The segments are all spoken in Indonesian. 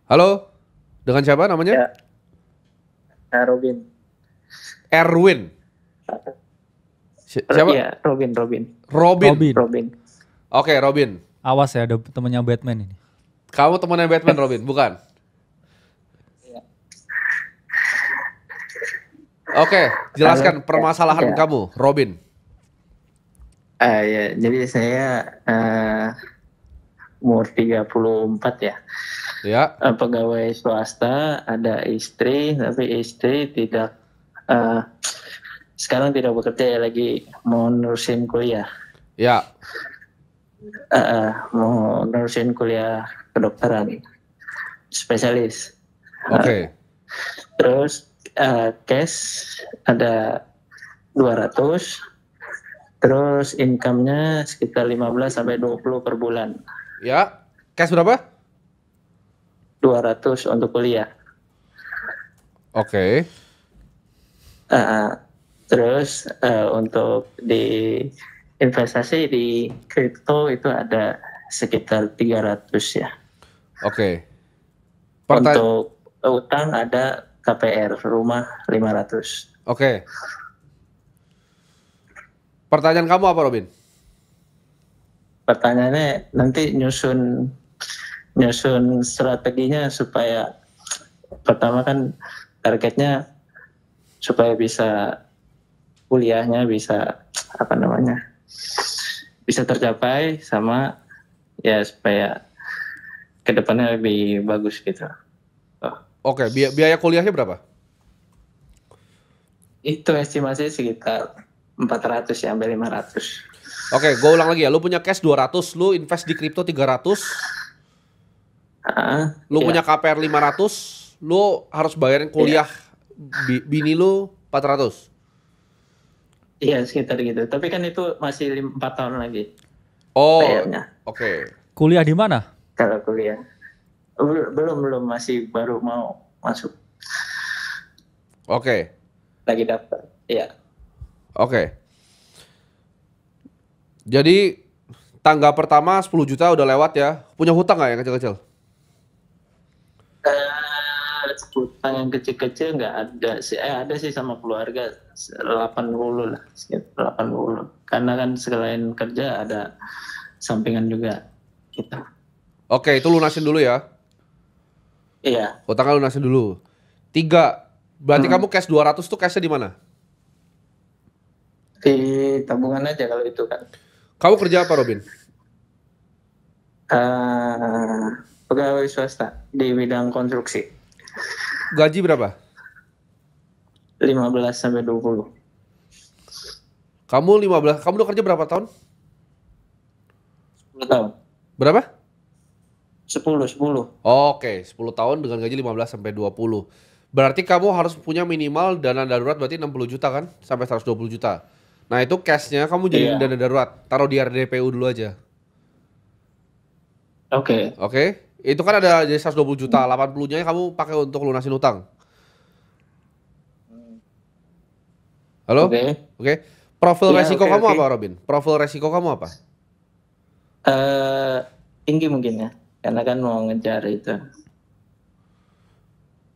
Halo, dengan siapa namanya? Ya, Robin. Erwin. Siapa? Ya, Robin, Robin, Robin. Robin. Robin. Oke, Robin. Awas ya, ada temennya Batman ini. Kamu temannya Batman, Robin, bukan? Ya. Oke, jelaskan Halo, permasalahan ya. kamu, Robin. Ya, jadi saya umur 34 ya. Ya, Pegawai swasta, ada istri, tapi istri tidak eh, sekarang tidak bekerja ya, lagi mau nerusin kuliah. ya. Mau nerusin kuliah kedokteran spesialis. Oke, Terus cash ada 200. Terus income-nya sekitar 15 sampai 20 per bulan. ya. Cash berapa? 200 untuk kuliah. Oke, Uh, Terus untuk di investasi di kripto itu ada sekitar 300 ya. oke. Untuk utang ada KPR rumah 500. Oke. Pertanyaan kamu apa, Robin? Pertanyaannya nanti nyusun strateginya supaya pertama kan targetnya supaya bisa kuliahnya bisa bisa tercapai, sama ya supaya kedepannya lebih bagus gitu. Oke, biaya kuliahnya berapa? Itu estimasi sekitar 400 ya, sampai 500. Oke, gue ulang lagi ya. Lu punya cash 200, lu invest di kripto 300, lu Ya, punya KPR 500, lu harus bayarin kuliah bini lu 400. iya sekitar gitu. Tapi kan itu masih 4 tahun lagi Oh, bayarnya oke. Kuliah di mana? kalau kuliah. Belum masih baru mau masuk, Oke, lagi daftar. Iya. oke. Jadi tangga pertama 10 juta udah lewat ya. Punya hutang nggak yang kecil-kecil? Utang yang kecil-kecil nggak ada sih. Ada sih sama keluarga 80 lah, sekitar 80. Karena kan selain kerja ada sampingan juga kita. Oke, itu lunasin dulu ya. Iya, Hutangnya lunasin dulu. Tiga, berarti kamu cash 200 tuh cashnya di mana? di tabungan aja kalau itu kan. Kamu kerja apa, Robin? Pegawai swasta di bidang konstruksi, Gaji berapa? 15 sampai 20. Kamu 15, kamu udah kerja berapa tahun? 10 tahun. Berapa? 10. Oke, 10 tahun dengan gaji 15 sampai 20. Berarti kamu harus punya minimal dana darurat berarti 60 juta kan? Sampai 120 juta. Nah itu cashnya kamu jadiin Iya. dana darurat. Taruh di RDPU dulu aja. Oke. Oke? Itu kan ada jadi 120 juta. 80-nya kamu pakai untuk lunasin utang. Halo? Oke. Oke. Profil Iya, resiko oke, kamu oke. apa, Robin? Profil resiko kamu apa? Tinggi mungkin ya, karena kan mau ngejar itu.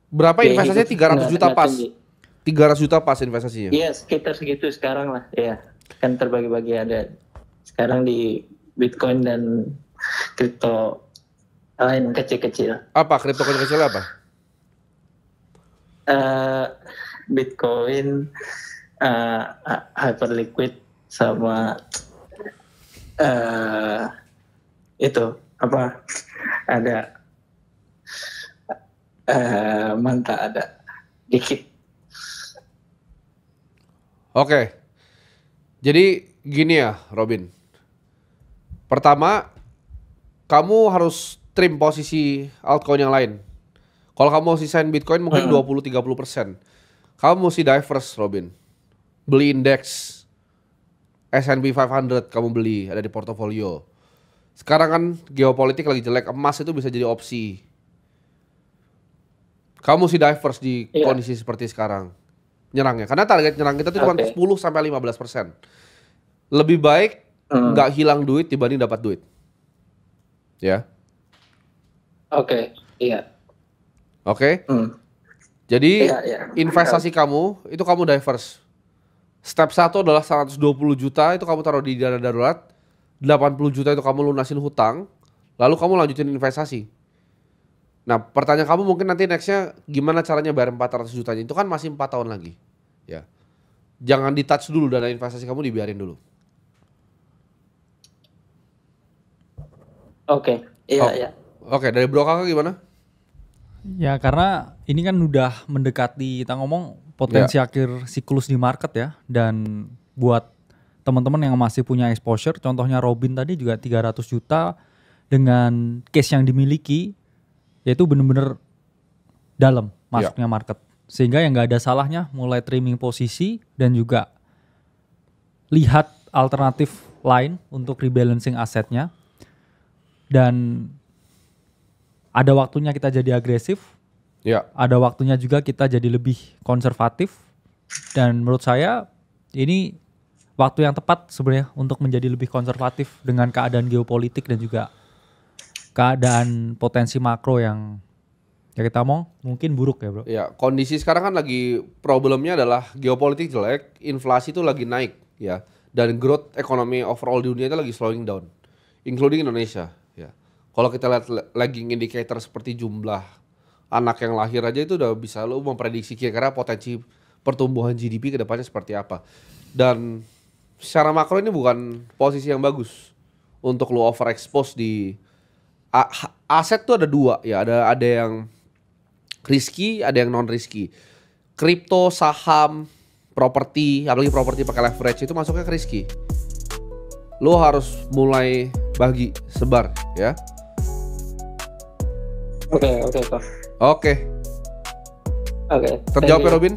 Berapa Biaya investasinya? hidup 300 juta nggak pas. tinggi. 300 juta pas investasinya. Iya, sekitar segitu sekarang lah. Iya, kan terbagi-bagi, ada sekarang di Bitcoin dan kripto lain kecil-kecil. Apa? Kripto kecil-kecil apa? Eh, Bitcoin, Hyperliquid, sama itu apa? Ada Manta, ada dikit. Oke. Jadi gini ya, Robin. Pertama, kamu harus trim posisi altcoin yang lain. Kalau kamu mau sisain Bitcoin mungkin 20-30%. Kamu mesti diverse, Robin. Beli indeks S&P 500 kamu beli, ada di portofolio. Sekarang kan geopolitik lagi jelek, emas itu bisa jadi opsi. Kamu mesti diverse di Iya. kondisi seperti sekarang. Nyerangnya, karena target nyerang kita tuh cuma Oke. 10-15%. Lebih baik nggak hilang duit dibanding dapat duit. Ya. Oke, iya. Oke. Hmm. Jadi Iya. investasi kamu itu kamu diverse. Step 1 adalah 120 juta itu kamu taruh di dana darurat, 80 juta itu kamu lunasin hutang, lalu kamu lanjutin investasi. Nah, pertanyaan kamu mungkin nanti nextnya gimana caranya bayar 400 jutanya, itu kan masih 4 tahun lagi. Ya. Jangan di touch dulu, dana investasi kamu dibiarin dulu. Oke. Iya. Oke, dari Bro Kakak gimana? Ya karena ini kan udah mendekati kita ngomong potensi akhir siklus di market ya. Dan buat teman-teman yang masih punya exposure, contohnya Robin tadi juga 300 juta dengan case yang dimiliki, yaitu bener-bener dalam masuknya market. Sehingga yang gak ada salahnya mulai trimming posisi dan juga lihat alternatif lain untuk rebalancing asetnya. Dan ada waktunya kita jadi agresif, ada waktunya juga kita jadi lebih konservatif. Dan menurut saya ini waktu yang tepat sebenarnya untuk menjadi lebih konservatif dengan keadaan geopolitik dan juga keadaan potensi makro yang ya kita mungkin buruk ya bro. Ya, kondisi sekarang kan lagi problemnya adalah geopolitik jelek, inflasi itu lagi naik ya, dan growth ekonomi overall di dunia itu lagi slowing down, including Indonesia. Ya, kalau kita lihat lagging indicator seperti jumlah anak yang lahir aja itu udah bisa lo memprediksi kira-kira potensi pertumbuhan GDP kedepannya seperti apa. Dan secara makro ini bukan posisi yang bagus untuk lo overexpose di aset tuh ada dua ya, ada yang risky, ada yang non risky. Kripto, saham, properti, apalagi properti pakai leverage itu masuknya ke risky. Lo harus mulai bagi, sebar ya. Oke, Prof. Oke. Oke. Terjawab ya Robin?